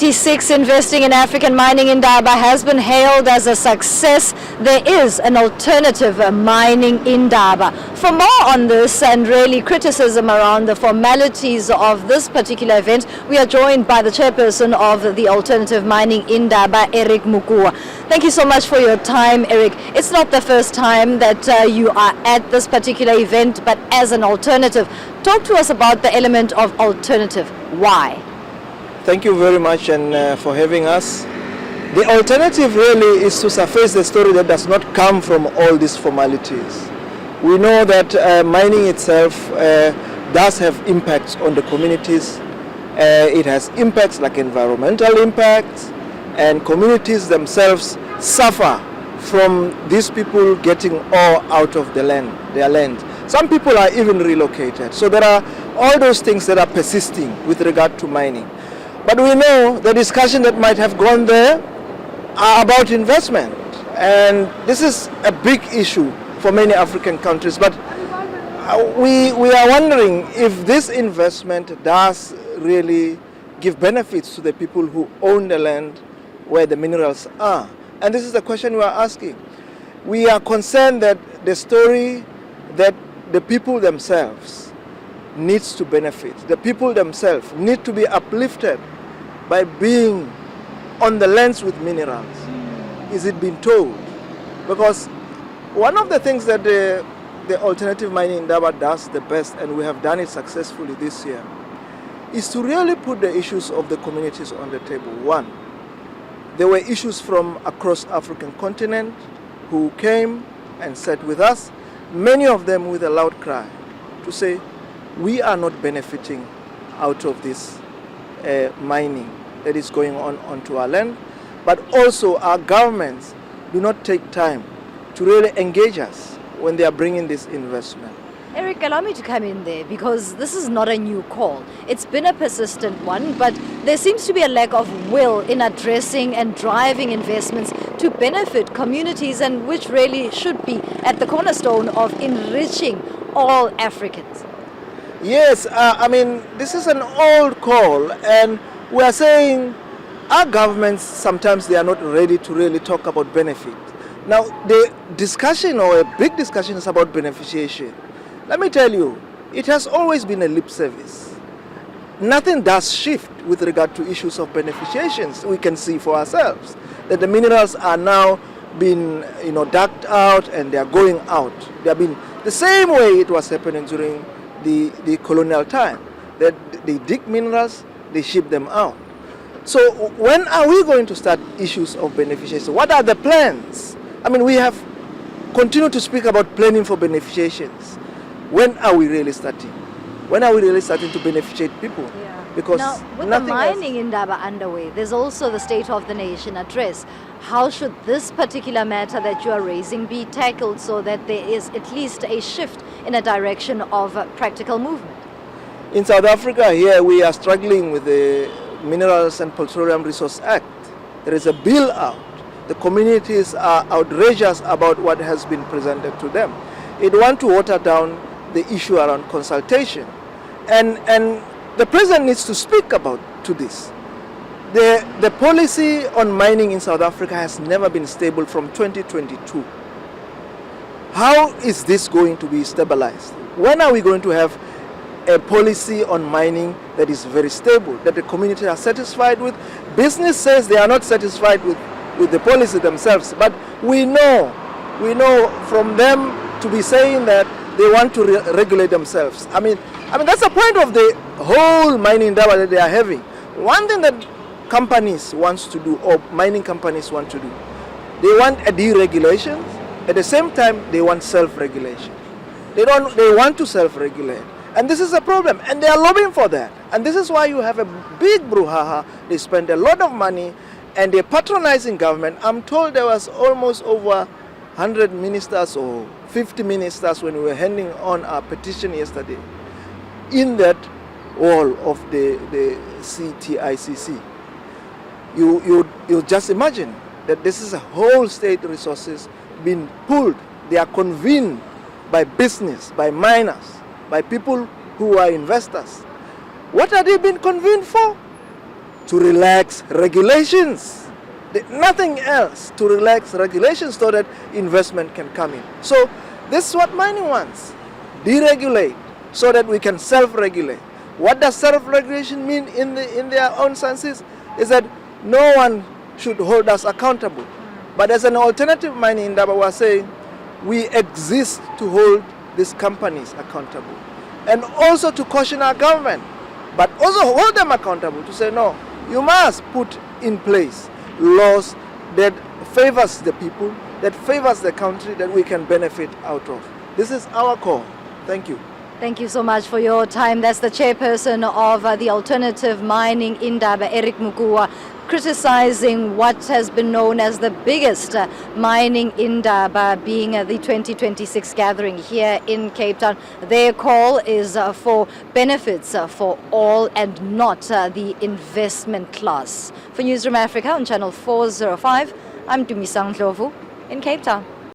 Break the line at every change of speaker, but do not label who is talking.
2026 investing in African Mining Indaba has been hailed as a success. There is an alternative Mining Indaba. For more on this and really criticism around the formalities of this particular event, we are joined by the chairperson of the alternative Mining Indaba, Eric Mokuoa. Thank you so much for your time, Eric. It's not the first time that you are at this particular event, but as an alternative. Talk to us about the element of alternative. Why?
Thank you very much and for having us. The alternative really is to surface the story that does not come from all these formalities. We know that mining itself does have impacts on the communities. It has impacts like environmental impacts, and communities themselves suffer from these people getting ore out of their land. Some people are even relocated. So there are all those things that are persisting with regard to mining. But we know the discussion that might have gone there are about investment. And this is a big issue for many African countries. But we are wondering if this investment does really give benefits to the people who own the land where the minerals are. And this is the question we are asking. We are concerned that the story that the people themselves needs to benefit. The people themselves need to be uplifted by being on the lands with minerals. Is it being told? Because one of the things that the alternative Mining Indaba does the best, and we have done it successfully this year, is to really put the issues of the communities on the table. One, there were issues from across African continent who came and sat with us, many of them with a loud cry to say, we are not benefiting out of this mining that is going on onto our land, but also our governments do not take time to really engage us when they are bringing this investment.
Eric, allow me to come in there because this is not a new call. It's been a persistent one, but there seems to be a lack of will in addressing and driving investments to benefit communities, and which really should be at the cornerstone of enriching all Africans.
Yes, I mean, this is an old call, and we are saying our governments, sometimes they are not ready to really talk about benefit. Now, the discussion, or a big discussion, is about beneficiation. Let me tell you, it has always been a lip service. Nothing does shift with regard to issues of beneficiations. We can see for ourselves that the minerals are now being, dug out, and they are going out. They have been the same way it was happening during the colonial time. That they dig minerals, they ship them out. So when are we going to start issues of beneficiation? What are the plans? I mean, we have continued to speak about planning for beneficiations. When are we really starting? When are we really starting to beneficiate people?
Yeah.
Because
now, with the Mining Indaba underway, there's also the State of the Nation address. How should this particular matter that you are raising be tackled so that there is at least a shift in a direction of practical movement?
In South Africa, here we are struggling with the Minerals and Petroleum Resource Act. There is a bill out. The communities are outrageous about what has been presented to them. It wants to water down the issue around consultation. And the president needs to speak about to this. The policy on mining in South Africa has never been stable from 2022. How is this going to be stabilized? When are we going to have a policy on mining that is very stable, that the community are satisfied with? Business says they are not satisfied with the policy themselves, but we know from them to be saying that they want to regulate themselves. I mean that's the point of the whole Mining Indaba that they are having. One thing that companies wants to do, or mining companies want to do, they want a deregulation. At the same time, they want self-regulation. They want to self-regulate. And this is a problem, and they are lobbying for that. And this is why you have a big brouhaha. They spend a lot of money, and they're patronizing government. I'm told there was almost over 100 ministers or 50 ministers when we were handing on our petition yesterday in that wall of the CTICC. You just imagine that this is a whole state resources being pulled. They are convened by business, by miners, by people who are investors. What are they being convened for? to relax regulations. Nothing else, to relax regulations so that investment can come in. So this is what mining wants. Deregulate so that we can self-regulate. What does self-regulation mean in their own senses? Is that no one should hold us accountable. But as an alternative Mining Indaba, we are saying we exist to hold these companies accountable. And also to caution our government, but also hold them accountable to say, no, you must put in place laws that favors the people, that favors the country, that we can benefit out of. This is our call. Thank you.
Thank you so much for your time. That's the chairperson of the alternative Mining Indaba, Eric Mokuoa, criticizing what has been known as the biggest Mining Indaba, being the 2026 gathering here in Cape Town. Their call is for benefits for all and not the investment class. For Newzroom Afrika on channel 405, I'm Dumisang Ndlovu in Cape Town.